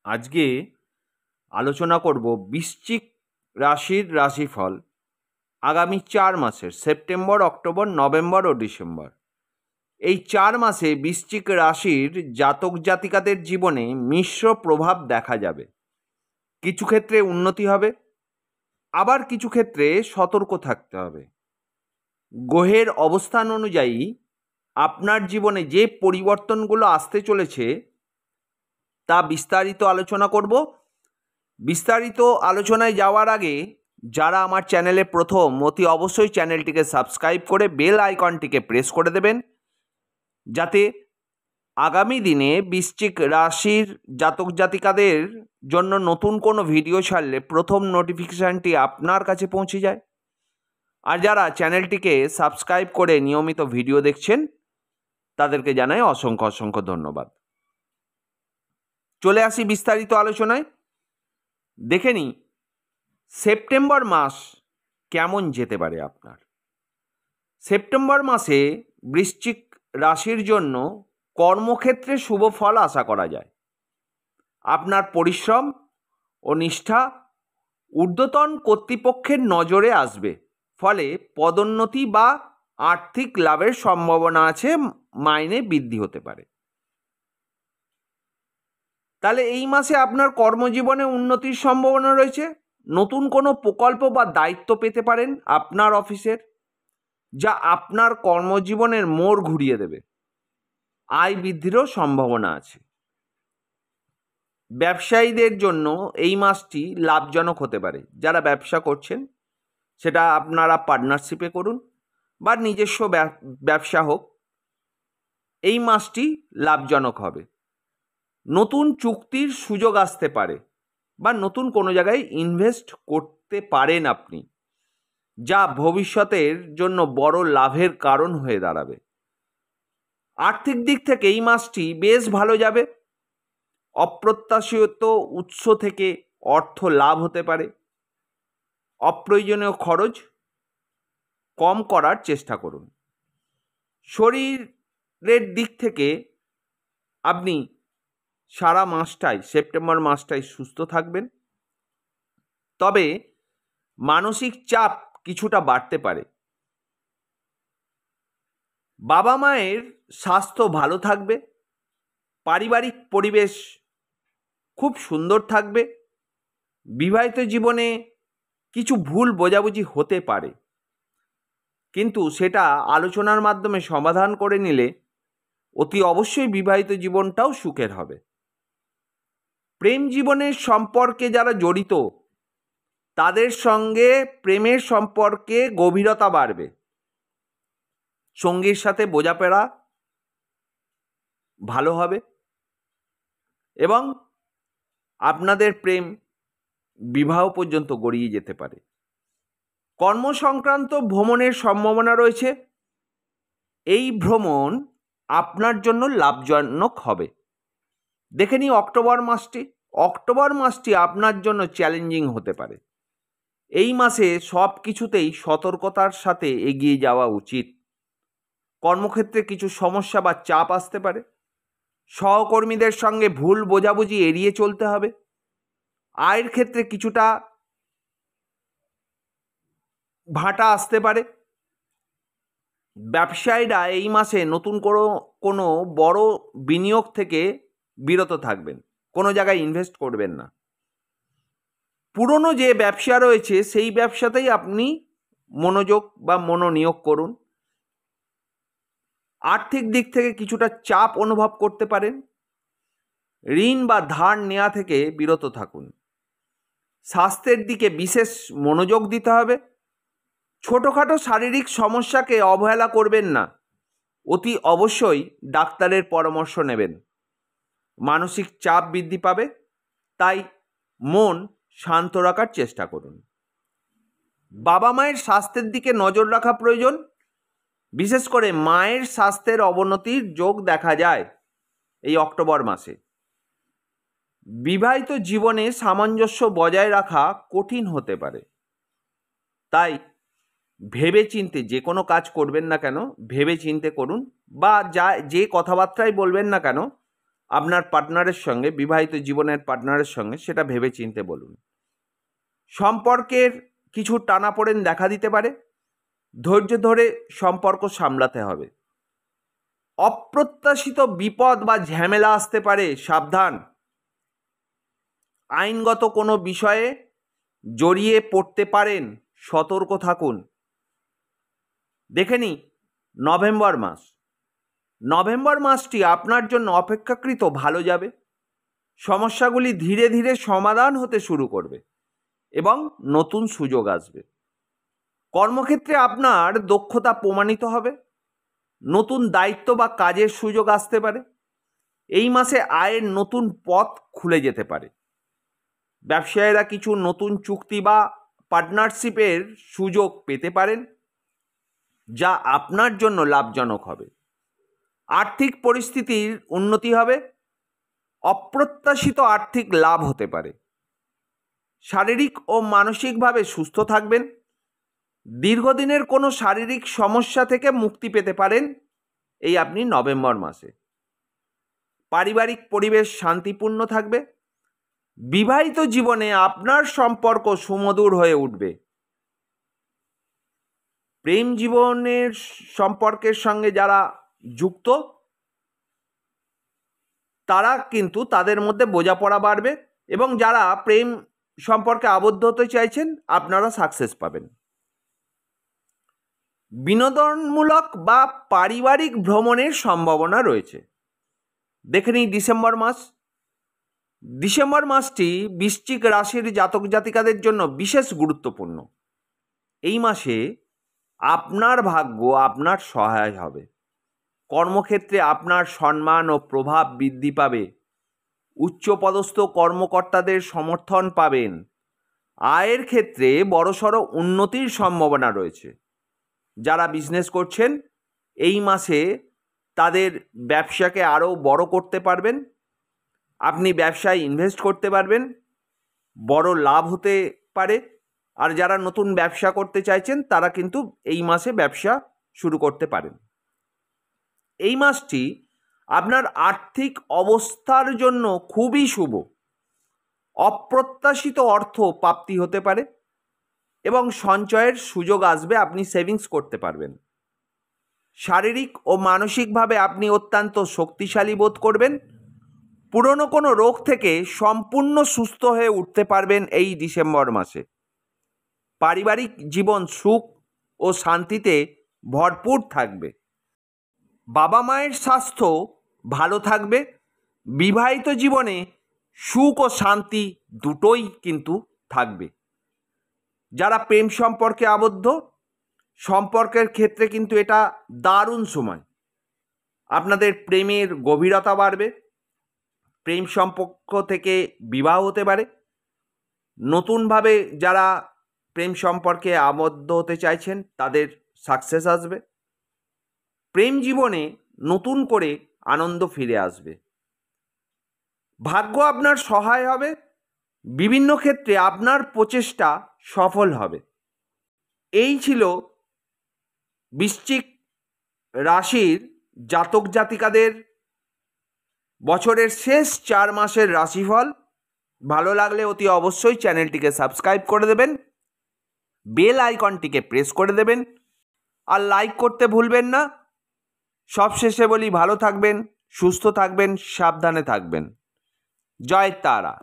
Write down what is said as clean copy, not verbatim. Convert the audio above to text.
আজকে আলোচনা করব বৃশ্চিক রাশির রাশিফল আগামী 4 মাসের সেপ্টেম্বর, অক্টোবর, নভেম্বর ও ডিসেম্বর। এই 4 মাসে বৃশ্চিক রাশির জাতক জাতিকাদের জীবনে মিশ্র প্রভাব দেখা যাবে। কিছু ক্ষেত্রে উন্নতি হবে, আবার কিছু ক্ষেত্রে সতর্ক থাকতে হবে। গ্রহের অবস্থান অনুযায়ী আপনার জীবনে যে পরিবর্তনগুলো আসতে চলেছে তা বিস্তারিত আলোচনা করব। বিস্তারিত আলোচনায় যাওয়ার আগে যারা আমার চ্যানেলে প্রথম, অতি অবশ্যই চ্যানেলটিকে সাবস্ক্রাইব করে বেল আইকনটিকে প্রেস করে দেবেন, যাতে আগামী দিনে বৃশ্চিক রাশির জাতক জাতিকাদের জন্য নতুন কোনো ভিডিও ছাড়লে প্রথম নোটিফিকেশানটি আপনার কাছে পৌঁছে যায়। আর যারা চ্যানেলটিকে সাবস্ক্রাইব করে নিয়মিত ভিডিও দেখছেন তাদেরকে জানাই অসংখ্য অসংখ্য ধন্যবাদ। চলে আসি বিস্তারিত আলোচনায়। দেখে নিই সেপ্টেম্বর মাস কেমন যেতে পারে আপনার। সেপ্টেম্বর মাসে বৃশ্চিক রাশির জন্য কর্মক্ষেত্রে শুভ ফল আশা করা যায়। আপনার পরিশ্রম ও নিষ্ঠা ঊর্ধ্বতন কর্তৃপক্ষের নজরে আসবে, ফলে পদোন্নতি বা আর্থিক লাভের সম্ভাবনা আছে, মাইনে বৃদ্ধি হতে পারে। তাহলে এই মাসে আপনার কর্মজীবনে উন্নতির সম্ভাবনা রয়েছে। নতুন কোনো প্রকল্প বা দায়িত্ব পেতে পারেন আপনার অফিসের, যা আপনার কর্মজীবনের মোড় ঘুরিয়ে দেবে। আয় বৃদ্ধিরও সম্ভাবনা আছে। ব্যবসায়ীদের জন্য এই মাসটি লাভজনক হতে পারে। যারা ব্যবসা করছেন সেটা আপনারা পার্টনারশিপে করুন বা নিজস্ব ব্যবসা হোক, এই মাসটি লাভজনক হবে। নতুন চুক্তির সুযোগ আসতে পারে বা নতুন কোনো জায়গায় ইনভেস্ট করতে পারেন আপনি, যা ভবিষ্যতের জন্য বড় লাভের কারণ হয়ে দাঁড়াবে। আর্থিক দিক থেকে এই মাসটি বেশ ভালো যাবে। অপ্রত্যাশিত উৎস থেকে অর্থ লাভ হতে পারে। অপ্রয়োজনীয় খরচ কম করার চেষ্টা করুন। শরীরের দিক থেকে আপনি সারা মাসটাই, সেপ্টেম্বর মাসটাই সুস্থ থাকবেন। তবে মানসিক চাপ কিছুটা বাড়তে পারে। বাবা মায়ের স্বাস্থ্য ভালো থাকবে। পারিবারিক পরিবেশ খুব সুন্দর থাকবে। বিবাহিত জীবনে কিছু ভুল বোঝাবুঝি হতে পারে, কিন্তু সেটা আলোচনার মাধ্যমে সমাধান করে নিলে অতি অবশ্যই বিবাহিত জীবনটাও সুখের হবে। প্রেম জীবনের সম্পর্কে যারা জড়িত তাদের সঙ্গে প্রেমের সম্পর্কে গভীরতা বাড়বে। সঙ্গীর সাথে বোঝাপড়া ভালো হবে এবং আপনাদের প্রেম বিবাহ পর্যন্ত গড়িয়ে যেতে পারে। কর্মসংক্রান্ত ভ্রমণের সম্ভাবনা রয়েছে। এই ভ্রমণ আপনার জন্য লাভজনক হবে। দেখে নিই অক্টোবর মাসটি। অক্টোবর মাসটি আপনার জন্য চ্যালেঞ্জিং হতে পারে। এই মাসে সব কিছুতেই সতর্কতার সাথে এগিয়ে যাওয়া উচিত। কর্মক্ষেত্রে কিছু সমস্যা বা চাপ আসতে পারে। সহকর্মীদের সঙ্গে ভুল বোঝাবুঝি এড়িয়ে চলতে হবে। আয়ের ক্ষেত্রে কিছুটা ভাটা আসতে পারে। ব্যবসায়ীরা এই মাসে নতুন কোনো বড় বিনিয়োগ থেকে বিরত থাকবেন। কোনো জায়গায় ইনভেস্ট করবেন না। পুরনো যে ব্যবসা রয়েছে সেই ব্যবসাতেই আপনি মনোযোগ বা মনোনিয়োগ করুন। আর্থিক দিক থেকে কিছুটা চাপ অনুভব করতে পারেন। ঋণ বা ধার নেওয়া থেকে বিরত থাকুন। স্বাস্থ্যের দিকে বিশেষ মনোযোগ দিতে হবে। ছোটোখাটো শারীরিক সমস্যাকে অবহেলা করবেন না। অতি অবশ্যই ডাক্তারের পরামর্শ নেবেন। মানসিক চাপ বৃদ্ধি পাবে, তাই মন শান্ত রাখার চেষ্টা করুন। বাবা মায়ের স্বাস্থ্যের দিকে নজর রাখা প্রয়োজন। বিশেষ করে মায়ের স্বাস্থ্যের অবনতির যোগ দেখা যায় এই অক্টোবর মাসে। বিবাহিত জীবনে সামঞ্জস্য বজায় রাখা কঠিন হতে পারে, তাই ভেবে চিন্তে যে কোনো কাজ করবেন না কেন ভেবে চিন্তে করুন, বা যে কথাবার্তাই বলবেন না কেন আপনার পার্টনারের সঙ্গে, বিবাহিত জীবনের পার্টনারের সঙ্গে, সেটা ভেবেচিন্তে বলুন। সম্পর্কের কিছু টানাপোড়েন দেখা দিতে পারে, ধৈর্য ধরে সম্পর্ক সামলাতে হবে। অপ্রত্যাশিত বিপদ বা ঝামেলা আসতে পারে, সাবধান। আইনগত কোনো বিষয়ে জড়িয়ে পড়তে পারেন, সতর্ক থাকুন। দেখে নিই নভেম্বর মাস। নভেম্বর মাসটি আপনার জন্য অপেক্ষাকৃত ভালো যাবে। সমস্যাগুলি ধীরে ধীরে সমাধান হতে শুরু করবে এবং নতুন সুযোগ আসবে। কর্মক্ষেত্রে আপনার দক্ষতা প্রমাণিত হবে। নতুন দায়িত্ব বা কাজের সুযোগ আসতে পারে। এই মাসে আয়ের নতুন পথ খুলে যেতে পারে। ব্যবসায়ীরা কিছু নতুন চুক্তি বা পার্টনারশিপের সুযোগ পেতে পারেন, যা আপনার জন্য লাভজনক হবে। আর্থিক পরিস্থিতির উন্নতি হবে। অপ্রত্যাশিত আর্থিক লাভ হতে পারে। শারীরিক ও মানসিকভাবে সুস্থ থাকবেন। দীর্ঘদিনের কোনো শারীরিক সমস্যা থেকে মুক্তি পেতে পারেন এই আপনি নভেম্বর মাসে। পারিবারিক পরিবেশ শান্তিপূর্ণ থাকবে। বিবাহিত জীবনে আপনার সম্পর্ক সুমধুর হয়ে উঠবে। প্রেম জীবনের সম্পর্কের সঙ্গে যারা যুক্ত, তারা কিন্তু তাদের মধ্যে বোঝাপড়া বাড়বে এবং যারা প্রেম সম্পর্কে আবদ্ধ হতে চাইছেন, আপনারা সাকসেস পাবেন। বিনোদনমূলক বা পারিবারিক ভ্রমণের সম্ভাবনা রয়েছে। দেখে নিই ডিসেম্বর মাস। ডিসেম্বর মাসটি বৃশ্চিক রাশির জাতক জাতিকাদের জন্য বিশেষ গুরুত্বপূর্ণ। এই মাসে আপনার ভাগ্য আপনার সহায় হবে। কর্মক্ষেত্রে আপনার সম্মান ও প্রভাব বৃদ্ধি পাবে। উচ্চপদস্থ কর্মকর্তাদের সমর্থন পাবেন। আয়ের ক্ষেত্রে বড়সড় উন্নতির সম্ভাবনা রয়েছে। যারা বিজনেস করছেন, এই মাসে তাদের ব্যবসাকে আরও বড় করতে পারবেন। আপনি ব্যবসায় ইনভেস্ট করতে পারবেন, বড় লাভ হতে পারে। আর যারা নতুন ব্যবসা করতে চাইছেন, তারা কিন্তু এই মাসে ব্যবসা শুরু করতে পারেন। এই মাসটি আপনার আর্থিক অবস্থার জন্য খুবই শুভ। অপ্রত্যাশিত অর্থ প্রাপ্তি হতে পারে এবং সঞ্চয়ের সুযোগ আসবে। আপনি সেভিংস করতে পারবেন। শারীরিক ও মানসিকভাবে আপনি অত্যন্ত শক্তিশালী বোধ করবেন। পুরনো কোনো রোগ থেকে সম্পূর্ণ সুস্থ হয়ে উঠতে পারবেন এই ডিসেম্বর মাসে। পারিবারিক জীবন সুখ ও শান্তিতে ভরপুর থাকবে। বাবা মায়ের স্বাস্থ্য ভালো থাকবে। বিবাহিত জীবনে সুখ ও শান্তি দুটোই কিন্তু থাকবে। যারা প্রেম সম্পর্কে আবদ্ধ, সম্পর্কের ক্ষেত্রে কিন্তু এটা দারুণ সময়। আপনাদের প্রেমের গভীরতা বাড়বে। প্রেম সম্পর্ক থেকে বিবাহ হতে পারে। নতুনভাবে যারা প্রেম সম্পর্কে আবদ্ধ হতে চাইছেন, তাদের সাকসেস আসবে। প্রেম জীবনে নতুন করে আনন্দ ফিরে আসবে। ভাগ্য আপনার সহায় হবে। বিভিন্ন ক্ষেত্রে আপনার প্রচেষ্টা সফল হবে। এই ছিল বৃশ্চিক রাশির জাতক জাতিকাদের বছরের শেষ 4 মাসের রাশিফল। ভালো লাগলে অতি অবশ্যই চ্যানেলটিকে সাবস্ক্রাইব করে দেবেন, বেল আইকনটিকে প্রেস করে দেবেন, আর লাইক করতে ভুলবেন না। সবশেষে বলি, ভালো থাকবেন, সুস্থ থাকবেন, সাবধানে থাকবেন। জয় তারা।